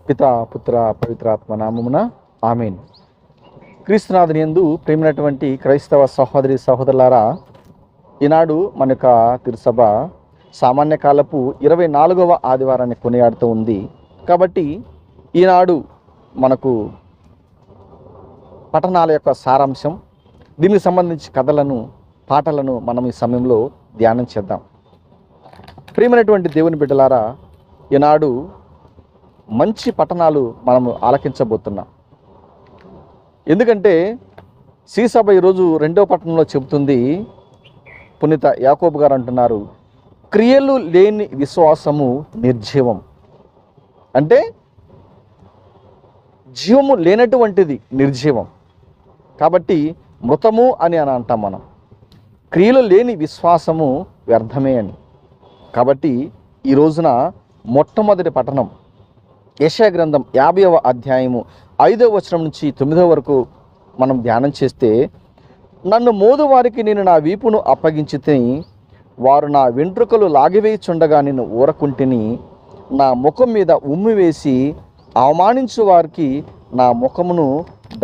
పితా పుత్ర పవిత్రాత్మ నామమున ఆమేన్. క్రీస్తునాథుని యందు ప్రేమైనటువంటి క్రైస్తవ సహోదరి సహోదరులారా, ఈనాడు మన యొక్క తిరుసభ సామాన్య కాలపు 24వ ఆదివారాన్ని కొనియాడుతూ ఉంది. కాబట్టి ఈనాడు మనకు పఠనాల యొక్క సారాంశం, దీనికి సంబంధించి కథలను, పాటలను మనం ఈ సమయంలో ధ్యానం చేద్దాం. ప్రియమైనటువంటి దేవుని బిడ్డలారా, ఈనాడు మంచి పఠనాలు మనము ఆలకించబోతున్నాం. ఎందుకంటే శ్రీసభ ఈరోజు 2వ పట్టణంలో చెబుతుంది, పునీత యాకోబు గారు అంటున్నారు, క్రియలు లేని విశ్వాసము నిర్జీవం. అంటే జీవము లేనటువంటిది నిర్జీవం. కాబట్టి మృతము అని అంటాం మనం. క్రియలు లేని విశ్వాసము వ్యర్థమే అని. కాబట్టి ఈ రోజున మొట్టమొదటి పఠనం యెషయా గ్రంథం 50వ అధ్యాయము 5వ వచనం నుంచి 9వ వరకు మనం ధ్యానం చేస్తే, నన్ను మోదు వారికి నేను నా వీపును అప్పగించితిని, వారు నా వెంట్రుకలు లాగివేయుచుండగా నేను ఊరకుంటిని, నా ముఖం మీద ఉమ్మి వేసి అవమానించు వారికి నా ముఖమును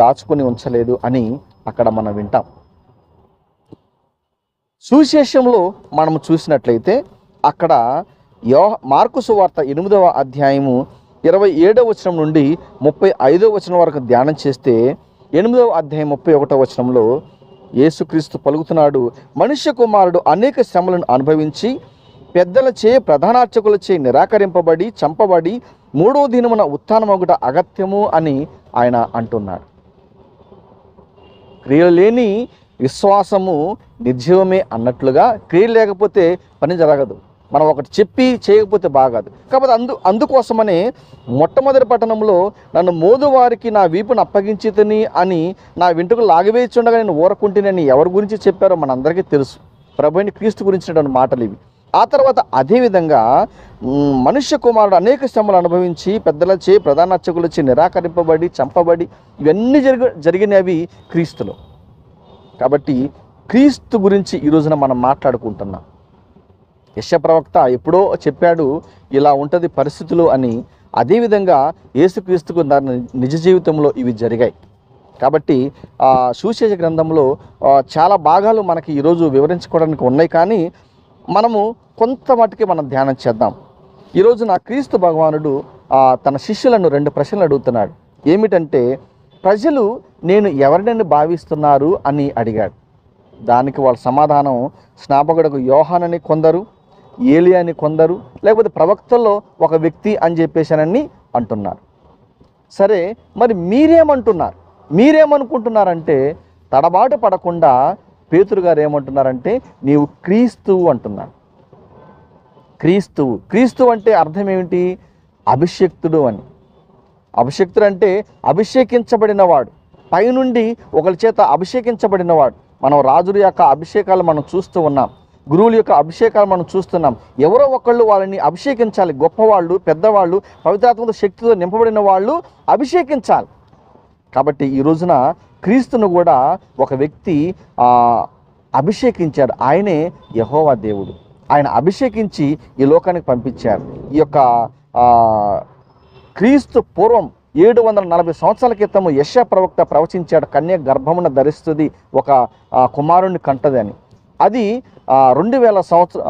దాచుకొని ఉంచలేదు అని అక్కడ మనం వింటాం. సువిశేషంలో మనం చూసినట్లయితే అక్కడ మార్కు సువార్త 8వ అధ్యాయము 27వ వచనం నుండి 35వ వచనం వరకు ధ్యానం చేస్తే, 8వ అధ్యాయం 31వ వచనంలో యేసుక్రీస్తు పలుకుతున్నాడు, మనుష్య కుమారుడు అనేక శ్రమలను అనుభవించి పెద్దలచే ప్రధానార్చకులచే నిరాకరింపబడి చంపబడి 3వ దినమున ఉత్థానమగుట అగత్యము అని ఆయన అంటున్నాడు. క్రియలు లేని విశ్వాసము నిర్జీవమే అన్నట్లుగా, క్రియలు లేకపోతే పని జరగదు. మనం ఒకటి చెప్పి చేయకపోతే బాగాదు. కాబట్టి అందుకోసమనే మొట్టమొదటి పట్టణంలో నన్ను మోదు వారికి నా వీపును అప్పగించితిని అని, నా వెంట్రుకలు లాగివేయుచుండగా నేను ఊరకుంటినని ఎవరి గురించి చెప్పారో మనందరికీ తెలుసు. ప్రభువైన క్రీస్తు గురించినటువంటి మాటలు ఇవి. ఆ తర్వాత అదేవిధంగా మనుష్య కుమారుడు అనేక శ్రమలు అనుభవించి పెద్దలచే ప్రధాన అర్చకులచే నిరాకరింపబడి చంపబడి ఇవన్నీ జరిగినవి క్రీస్తులో. కాబట్టి క్రీస్తు గురించి ఈ రోజున మనం మాట్లాడుకుంటున్నాం. యెషయా ప్రవక్త ఎప్పుడో చెప్పాడు ఇలా ఉంటుంది పరిస్థితులు అని. అదేవిధంగా యేసుక్రీస్తుకు నిజ జీవితంలో ఇవి జరిగాయి. కాబట్టి సువిశేష గ్రంథంలో చాలా భాగాలు మనకి ఈరోజు వివరించుకోవడానికి ఉన్నాయి, కానీ మనము కొంత మటుకి మనం ధ్యానం చేద్దాం. ఈ రోజున క్రీస్తు భగవానుడు తన శిష్యులను 2 ప్రశ్నలు అడుగుతున్నాడు. ఏమిటంటే, ప్రజలు నేను ఎవరినని భావిస్తున్నారు అని అడిగాడు. దానికి వాళ్ళ సమాధానం, స్నాపకుడకు యోహానని కొందరు, ఏలియాని కొందరు, లేకపోతే ప్రవక్తల్లో ఒక వ్యక్తి అని చెప్పేసానని అంటున్నారు. సరే, మరి మీరేమంటున్నారు? మీరేమనుకుంటున్నారంటే, తడబాటు పడకుండా పేతురు గారు ఏమంటున్నారంటే, నీవు క్రీస్తువు అంటున్నాడు. క్రీస్తువు అంటే అర్థం ఏమిటి? అభిషేక్తుడు అని. అభిషేక్తుడు అంటే అభిషేకించబడినవాడు, పైనుండి ఒకరి చేత అభిషేకించబడినవాడు. మనం రాజుల యొక్క అభిషేకాలు మనం చూస్తూ ఉన్నాం, గురువుల యొక్క అభిషేకాలు మనం చూస్తున్నాం. ఎవరో ఒకళ్ళు వాళ్ళని అభిషేకించాలి. గొప్పవాళ్ళు, పెద్దవాళ్ళు, పవిత్రాత్మక శక్తితో నింపబడిన వాళ్ళు అభిషేకించాలి. కాబట్టి ఈ రోజున క్రీస్తును కూడా ఒక వ్యక్తి అభిషేకించాడు. ఆయనే యెహోవా దేవుడు. ఆయన అభిషేకించి ఈ లోకానికి పంపించారు. ఈ యొక్క క్రీస్తు పూర్వం 740 సంవత్సరాల క్రితము యెషయా ప్రవక్త ప్రవచించాడు, కన్య గర్భమున ధరిస్తుంది, ఒక కుమారుణ్ణి కంటది అని. అది 2000 సంవత్సరం,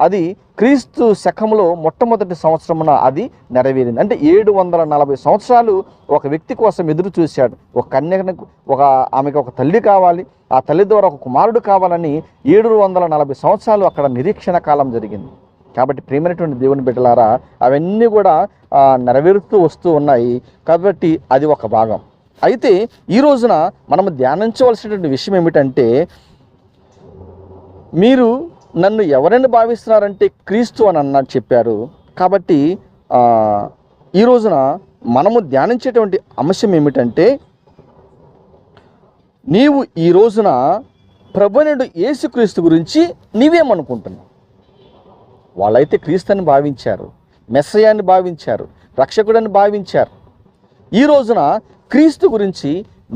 అది క్రీస్తు శకంలో మొట్టమొదటి సంవత్సరమున అది నెరవేరింది. అంటే 740 సంవత్సరాలు ఒక వ్యక్తి కోసం ఎదురు చూశాడు. ఒక కన్యకు, ఆమెకు ఒక తల్లి కావాలి, ఆ తల్లి ద్వారా ఒక కుమారుడు కావాలని 740 సంవత్సరాలు అక్కడ నిరీక్షణ కాలం జరిగింది. కాబట్టి ప్రియమైనటువంటి దేవుని బిడ్డలారా, అవన్నీ కూడా నెరవేరుతూ వస్తూ ఉన్నాయి. కాబట్టి అది ఒక భాగం. అయితే ఈ రోజున మనము ధ్యానించవలసినటువంటి విషయం ఏమిటంటే, మీరు నన్ను ఎవరైనా భావిస్తున్నారంటే క్రీస్తు అని అన్నట్టు చెప్పారు. కాబట్టి ఈ రోజున మనము ధ్యానించేటువంటి అంశం ఏమిటంటే, నీవు ఈ రోజున ప్రభువైన యేసుక్రీస్తు గురించి నీవేమనుకుంటున్నావు? వాళ్ళైతే క్రీస్తుని భావించారు, మెస్సయాన్ని భావించారు, రక్షకుడని భావించారు. ఈ రోజున క్రీస్తు గురించి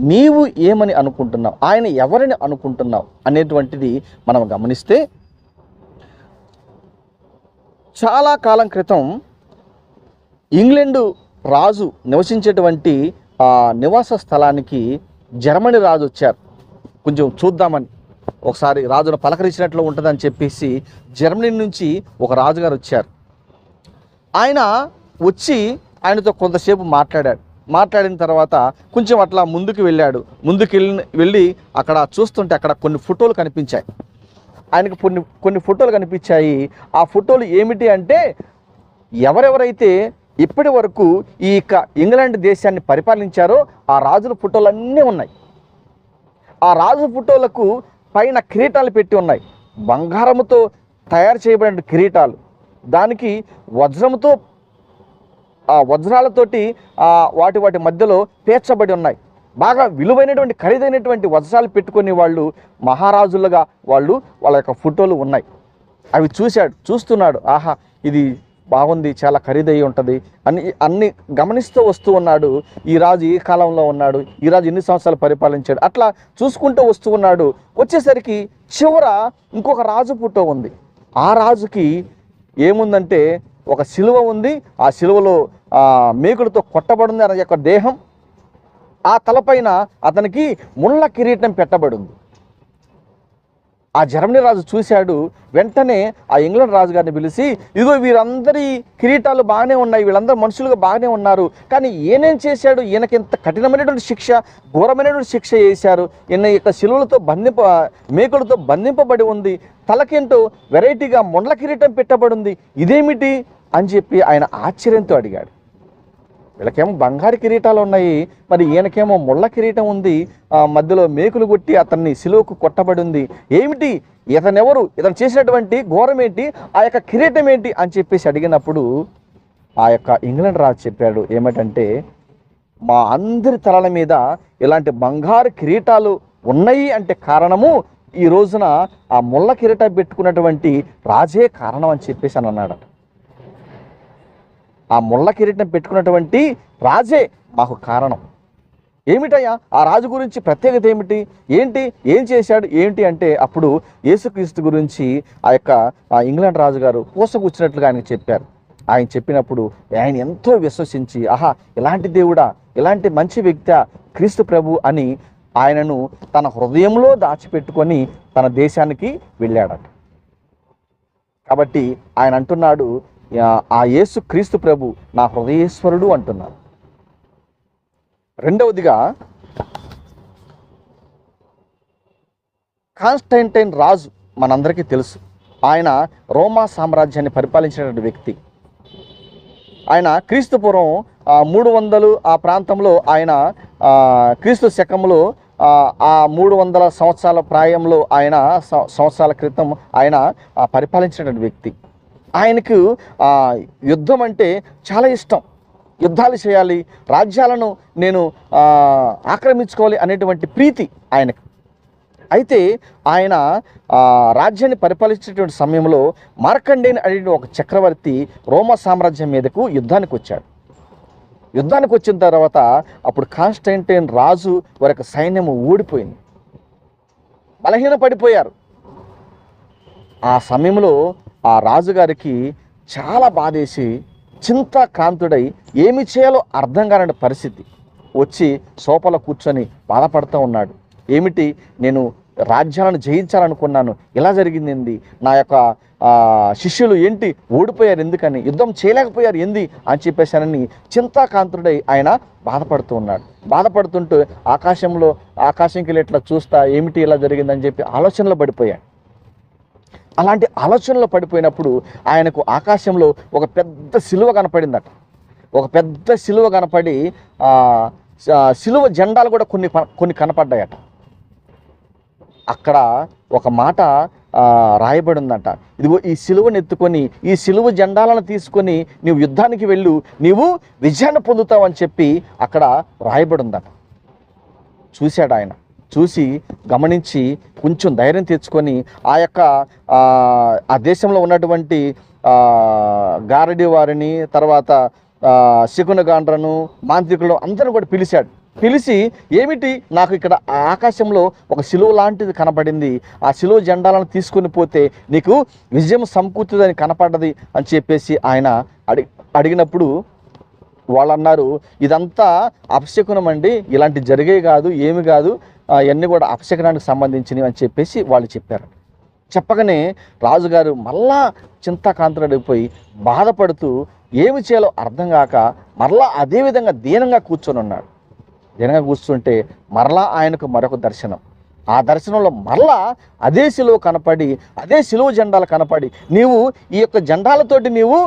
నీవు ఏమని అనుకుంటున్నావు, ఆయన ఎవరిని అనుకుంటున్నావు అనేటువంటిది మనం గమనిస్తే, చాలా కాలం క్రితం ఇంగ్లాండు రాజు నివసించేటువంటి నివాస స్థలానికి జర్మనీ రాజు వచ్చారు. కొంచెం చూద్దామని, ఒకసారి రాజును పలకరించినట్లు ఉంటుందని చెప్పేసి జర్మనీ నుంచి ఒక రాజుగారు వచ్చారు. ఆయన వచ్చి ఆయనతో కొంతసేపు మాట్లాడిన తర్వాత కొంచెం అట్లా ముందుకు వెళ్ళి అక్కడ చూస్తుంటే అక్కడ కొన్ని ఫోటోలు కనిపించాయి. ఆయనకు కొన్ని ఫోటోలు కనిపించాయి. ఆ ఫోటోలు ఏమిటి అంటే, ఎవరెవరైతే ఇప్పటి వరకు ఈ ఇంగ్లాండ్ దేశాన్ని పరిపాలించారో ఆ రాజుల ఫోటోలు అన్నీ ఉన్నాయి. ఆ రాజు ఫోటోలకు పైన కిరీటాలు పెట్టి ఉన్నాయి, బంగారముతో తయారు చేయబడిన కిరీటాలు. దానికి వజ్రాలతోటి వాటి మధ్యలో పేర్చబడి ఉన్నాయి. బాగా విలువైనటువంటి ఖరీదైనటువంటి వజ్రాలు పెట్టుకునే వాళ్ళు మహారాజులుగా వాళ్ళ యొక్క ఫోటోలు ఉన్నాయి. అవి చూస్తున్నాడు. ఆహా, ఇది బాగుంది, చాలా ఖరీదై ఉంటుంది అన్ని గమనిస్తూ వస్తూ ఉన్నాడు. ఈ రాజు ఏ కాలంలో ఉన్నాడు, ఈ రాజు ఎన్ని సంవత్సరాలు పరిపాలించాడు, అట్లా చూసుకుంటూ వస్తూ ఉన్నాడు. వచ్చేసరికి చివర ఇంకొక రాజు ఫోటో ఉంది. ఆ రాజుకి ఏముందంటే ఒక శిలువ ఉంది. ఆ శిలువలో మేకులతో కొట్టబడింది అనే యొక్క దేహం. ఆ తలపైన అతనికి ముళ్ళ కిరీటం పెట్టబడింది. ఆ జర్మనీ రాజు చూశాడు. వెంటనే ఆ ఇంగ్లాండ్ రాజు గారిని పిలిచి, ఇదిగో వీరందరి కిరీటాలు బాగానే ఉన్నాయి, వీళ్ళందరూ మనుషులుగా బాగానే ఉన్నారు, కానీ ఈయనేం చేశాడు, ఈయనకి ఇంత కఠినమైనటువంటి శిక్ష, ఘోరమైనటువంటి శిక్ష చేశారు, ఈయన యొక్క శిలువలతో మేకులతో బంధింపబడి ఉంది, తలకేంటో వెరైటీగా ముండ్ల కిరీటం పెట్టబడి ఉంది, ఇదేమిటి అని చెప్పి ఆయన ఆశ్చర్యంతో అడిగాడు. వీళ్ళకేమో బంగారు కిరీటాలు ఉన్నాయి, మరి ఈయనకేమో ముళ్ళ కిరీటం ఉంది, మధ్యలో మేకులు కొట్టి అతన్ని సిలువకు కొట్టబడి ఉంది, ఏమిటి, ఇతనెవరు, ఇతను చేసినటువంటి ఘోరం ఏంటి, ఆ యొక్క కిరీటం ఏంటి అని చెప్పేసి అడిగినప్పుడు ఆ యొక్క ఇంగ్లాండ్ రాజు చెప్పాడు ఏమిటంటే, మా అందరి తలల మీద ఇలాంటి బంగారు కిరీటాలు ఉన్నాయి అంటే కారణము ఈ రోజున ఆ ముళ్ళ కిరీటం పెట్టుకున్నటువంటి రాజే కారణం అని చెప్పేసి అని అన్నాడు. ఆ ముళ్ళ కిరీటం పెట్టుకున్నటువంటి రాజే మాకు కారణం. ఏమిటయ్యా ఆ రాజు గురించి ప్రత్యేకత ఏం చేశాడు ఏంటి అంటే, అప్పుడు యేసుక్రీస్తు గురించి ఆ యొక్క ఇంగ్లాండ్ రాజు గారు పూసగుచ్చినట్లుగా ఆయనకు చెప్పారు. ఆయన చెప్పినప్పుడు ఆయన ఎంతో విశ్వసించి, ఆహా, ఇలాంటి దేవుడా, ఇలాంటి మంచి వ్యక్తి క్రీస్తు ప్రభు అని ఆయనను తన హృదయంలో దాచిపెట్టుకొని తన దేశానికి వెళ్ళాడట. కాబట్టి ఆయన అంటున్నాడు, ఆ యేసు క్రీస్తు ప్రభు నా హృదయేశ్వరుడు అంటున్నారు. రెండవదిగా, కాన్స్టంటైన్ రాజు మనందరికీ తెలుసు. ఆయన రోమా సామ్రాజ్యాన్ని పరిపాలించినటువంటి వ్యక్తి. ఆయన క్రీస్తు పూర్వం 300 ఆ ప్రాంతంలో, ఆయన క్రీస్తు శకంలో 300 సంవత్సరాల ప్రాయంలో, ఆయన సంవత్సరాల క్రితం ఆయన పరిపాలించినటువంటి వ్యక్తి. ఆయనకు యుద్ధం అంటే చాలా ఇష్టం, యుద్ధాలు చేయాలి, రాజ్యాలను నేను ఆక్రమించుకోవాలి అనేటువంటి ప్రీతి ఆయనకు. అయితే ఆయన రాజ్యాన్ని పరిపాలించేటువంటి సమయంలో మార్కండేయుని అనే ఒక చక్రవర్తి రోమా సామ్రాజ్యం మీదకు యుద్ధానికి వచ్చాడు. యుద్ధానికి వచ్చిన తర్వాత అప్పుడు కాన్స్టంటైన్ రాజు వారి యొక్క సైన్యము ఓడిపోయింది, బలహీనపడిపోయారు. ఆ సమయంలో ఆ రాజుగారికి చాలా బాధేసి చింతాక్రాంతుడై ఏమి చేయాలో అర్థం కాని పరిస్థితి వచ్చి సోఫాలో కూర్చొని బాధపడుతూ ఉన్నాడు. ఏమిటి, నేను రాజ్యాలను జయించాలనుకున్నాను, ఇలా జరిగింది, నా యొక్క శిష్యులు ఏంటి ఓడిపోయారు, ఎందుకని యుద్ధం చేయలేకపోయారు ఏంది అని చెప్పేసానని చింతాకాంతుడై ఆయన బాధపడుతూ ఉన్నాడు. బాధపడుతుంటూ ఆకాశంకి వెళ్ళి ఇట్లా చూస్తా, ఏమిటి ఇలా జరిగిందని చెప్పి ఆలోచనలో పడిపోయాడు. అలాంటి ఆలోచనలో పడిపోయినప్పుడు ఆయనకు ఆకాశంలో ఒక పెద్ద సిలువ కనపడిందట. ఒక పెద్ద సిలువ కనపడి సిలువ జెండాలు కూడా కొన్ని కనపడ్డాయట. అక్కడ ఒక మాట రాయబడి ఉందట, ఇదిగో ఈ సిలువను ఎత్తుకొని, ఈ సిలువ జెండాలను తీసుకొని నీవు యుద్ధానికి వెళ్ళు, నీవు విజయాన్ని పొందుతావు అని చెప్పి అక్కడ రాయబడి ఉందట. చూశాడు ఆయన, చూసి గమనించి కొంచెం ధైర్యం తెచ్చుకొని ఆ దేశంలో ఉన్నటువంటి గారడి వారిని, తర్వాత శకునగాండ్రను, మాంత్రికులను అందరూ కూడా పిలిచి ఏమిటి, నాకు ఇక్కడ ఆకాశంలో ఒక సిలువ లాంటిది కనపడింది, ఆ సిలువ జెండాలను తీసుకొని పోతే నీకు విజయం సమకూర్చుదని కనపడ్డది అని చెప్పేసి ఆయన అడిగినప్పుడు వాళ్ళు అన్నారు, ఇదంతా అపశకునం అండి, ఇలాంటి జరిగే కాదు, ఏమి కాదు, ఇవన్నీ కూడా అపశకనానికి సంబంధించినవి అని చెప్పేసి వాళ్ళు చెప్పారు. చెప్పగానే రాజుగారు మళ్ళా చింతాకాంతుడైపోయి బాధపడుతూ ఏమి చేయాలో అర్థం కాక మరలా అదేవిధంగా దీనంగా కూర్చొని ఉన్నాడు. దీనంగా కూర్చుంటే మరలా ఆయనకు మరొక దర్శనం. ఆ దర్శనంలో మరలా అదే శిలువ కనపడి, అదే శిలువ జెండాలు కనపడి, నీవు ఈ యొక్క జెండాలతోటి నీవు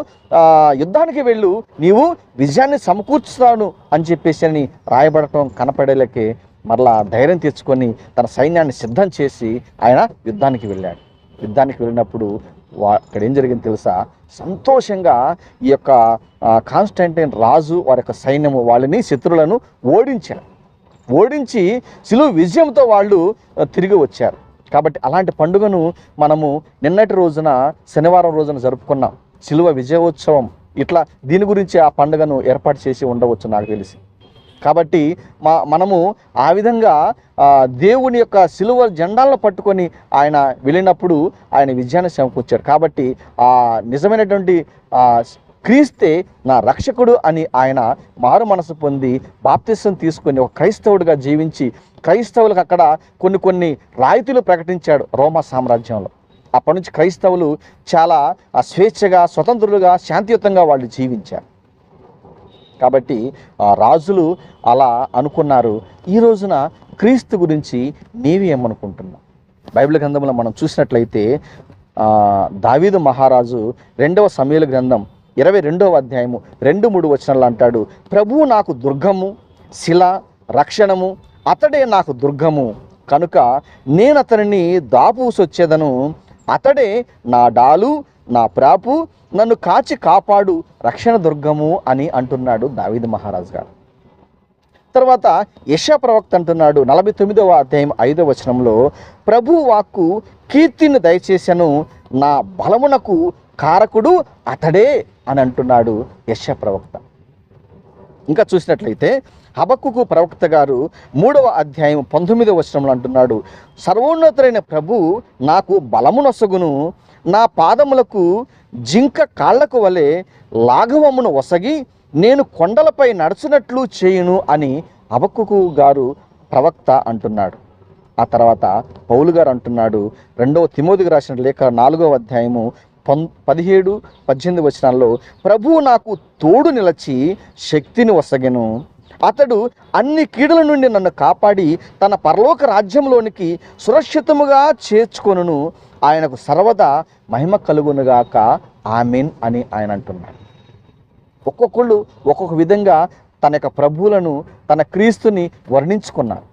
యుద్ధానికి వెళ్ళు, నీవు విజయాన్ని సమకూర్చుతాను అని చెప్పేసి అని రాయబడటం కనపడేలకే మరలా ధైర్యం తెచ్చుకొని తన సైన్యాన్ని సిద్ధం చేసి ఆయన యుద్ధానికి వెళ్ళాడు. యుద్ధానికి వెళ్ళినప్పుడు అక్కడ ఏం జరిగింది తెలుసా? సంతోషంగా ఈ యొక్క కాన్స్టాంటైన్ రాజు వారి యొక్క సైన్యము వాళ్ళని, శత్రువులను ఓడించారు. ఓడించి శిలువ విజయంతో వాళ్ళు తిరిగి వచ్చారు. కాబట్టి అలాంటి పండుగను మనము నిన్నటి రోజున, శనివారం రోజున జరుపుకున్నాం, శిలువ విజయోత్సవం. ఇట్లా దీని గురించి ఆ పండుగను ఏర్పాటు చేసి ఉండవచ్చు నాకు తెలిసి. కాబట్టి మనము ఆ విధంగా దేవుని యొక్క శిలువ జెండాలను పట్టుకొని ఆయన వెళ్ళినప్పుడు ఆయన విజయాన్ని సమకూర్చాడు. కాబట్టి ఆ నిజమైనటువంటి క్రీస్తే నా రక్షకుడు అని ఆయన మారు మనసు పొంది బాప్తిసం తీసుకొని ఒక క్రైస్తవుడిగా జీవించి క్రైస్తవులకు అక్కడ కొన్ని రాయితీలు ప్రకటించాడు రోమా సామ్రాజ్యంలో. అప్పటి నుంచి క్రైస్తవులు చాలా స్వేచ్ఛగా, స్వతంత్రులుగా, శాంతియుతంగా వాళ్ళు జీవించారు. కాబట్టి రాజులు అలా అనుకున్నారు. ఈ రోజున క్రీస్తు గురించి నీవి ఏమనుకుంటున్నావు? బైబిల్ గ్రంథంలో మనం చూసినట్లయితే దావీదు మహారాజు 2వ సమూయేలు గ్రంథం 22వ అధ్యాయము 2-3 వచనాలు అంటాడు, ప్రభువు నాకు దుర్గము, శిల, రక్షణము, అతడే నాకు దుర్గము, కనుక నేను అతనిని దాపుసొచ్చేదను, అతడే నా డాలు, నా ప్రాపు, నన్ను కాచి కాపాడు రక్షణ దుర్గము అని అంటున్నాడు దావీదు మహారాజు గారు. తర్వాత యెషయా ప్రవక్త అంటున్నాడు 49వ అధ్యాయం 5వ వచనంలో, ప్రభు వాక్కు కీర్తిని దయచేసెను, నా బలమునకు కారకుడు అతడే అని అంటున్నాడు యెషయా ప్రవక్త. ఇంకా చూసినట్లయితే హబక్కుకు ప్రవక్త గారు 3వ అధ్యాయం 19వ వచనంలో అంటున్నాడు, సర్వోన్నతుడైన ప్రభు నాకు బలమునొసగును, నా పాదములకు జింక కాళ్లకు వలె లాఘవమును ఒసగి నేను కొండలపై నడుచునట్లు చేయును అని హబక్కుకు గారు ప్రవక్త అంటున్నాడు. ఆ తర్వాత పౌలు గారు అంటున్నాడు 2వ తిమోతికి రాసిన లేఖ 4వ అధ్యాయము 17-18 వచనాల్లో, ప్రభువు నాకు తోడు నిలచి శక్తిని ఒసగెను, అతడు అన్ని కీడుల నుండి నన్ను కాపాడి తన పరలోక రాజ్యంలోనికి సురక్షితముగా చేర్చుకొనును, ఆయనకు సర్వదా మహిమ కలుగునుగాక, ఆమేన్ అని ఆయన అంటున్నాడు. ఒక్కొక్కళ్ళు ఒక్కొక్క విధంగా తన యొక్క ప్రభువులను, తన క్రీస్తుని వర్ణించుకున్నారు.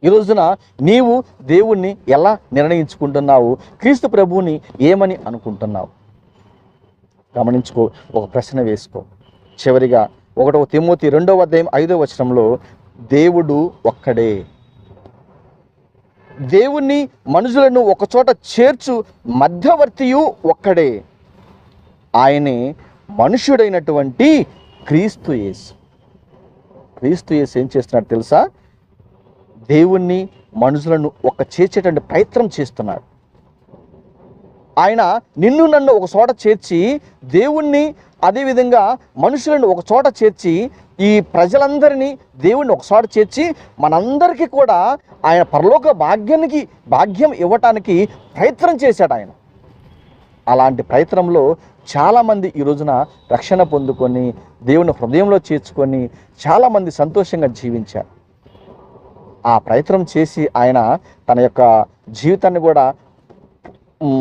ఈ రోజున నీవు దేవుణ్ణి ఎలా నిర్ణయించుకుంటున్నావు? క్రీస్తు ప్రభువుని ఏమని అనుకుంటున్నావు? గమనించుకో, ఒక ప్రశ్న వేసుకో. చివరిగా 1వ తిమోతి 2వ అధ్యాయం 5వ వచనంలో, దేవుడు ఒక్కడే, దేవుణ్ణి మనుషులను ఒకచోట చేర్చు మధ్యవర్తియు ఒక్కడే, ఆయనే మనుష్యుడైనటువంటి క్రీస్తు యేసు. క్రీస్తు యేసు ఏం చేస్తున్నాడు తెలుసా? దేవుణ్ణి మనుషులను చేర్చేటువంటి ప్రయత్నం చేస్తున్నాడు. ఆయన నిన్ను నన్ను ఒక చోట చేర్చి, దేవుణ్ణి అదేవిధంగా మనుషులను ఒక చోట చేర్చి, ఈ ప్రజలందరినీ దేవుణ్ణి ఒక చోట చేర్చి మనందరికీ కూడా ఆయన పరలోక భాగ్యం ఇవ్వటానికి ప్రయత్నం చేశాడు ఆయన. అలాంటి ప్రయత్నంలో చాలామంది ఈ రోజున రక్షణ పొందుకొని దేవుని హృదయంలో చేర్చుకొని చాలామంది సంతోషంగా జీవించారు. ఆ ప్రయత్నం చేసి ఆయన తన యొక్క జీవితాన్ని కూడా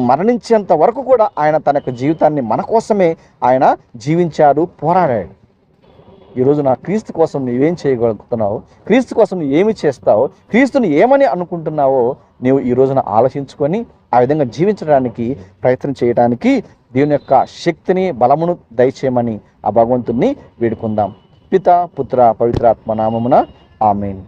మరణించేంత వరకు కూడా ఆయన తన యొక్క జీవితాన్ని మన కోసమే ఆయన జీవించారు, పోరాడాడు. ఈరోజు నా క్రీస్తు కోసం నువ్వేం చేయగలుగుతున్నావు? క్రీస్తు కోసం నువ్వు ఏమి చేస్తావు? క్రీస్తుని ఏమని అనుకుంటున్నావో నీవు ఈ రోజున ఆలోచించుకొని ఆ విధంగా జీవించడానికి ప్రయత్నం చేయడానికి దేవుని యొక్క శక్తిని, బలమును దయచేయమని ఆ భగవంతుణ్ణి వేడుకుందాం. పిత, పుత్ర, పవిత్రాత్మ నామమున ఆమేన్.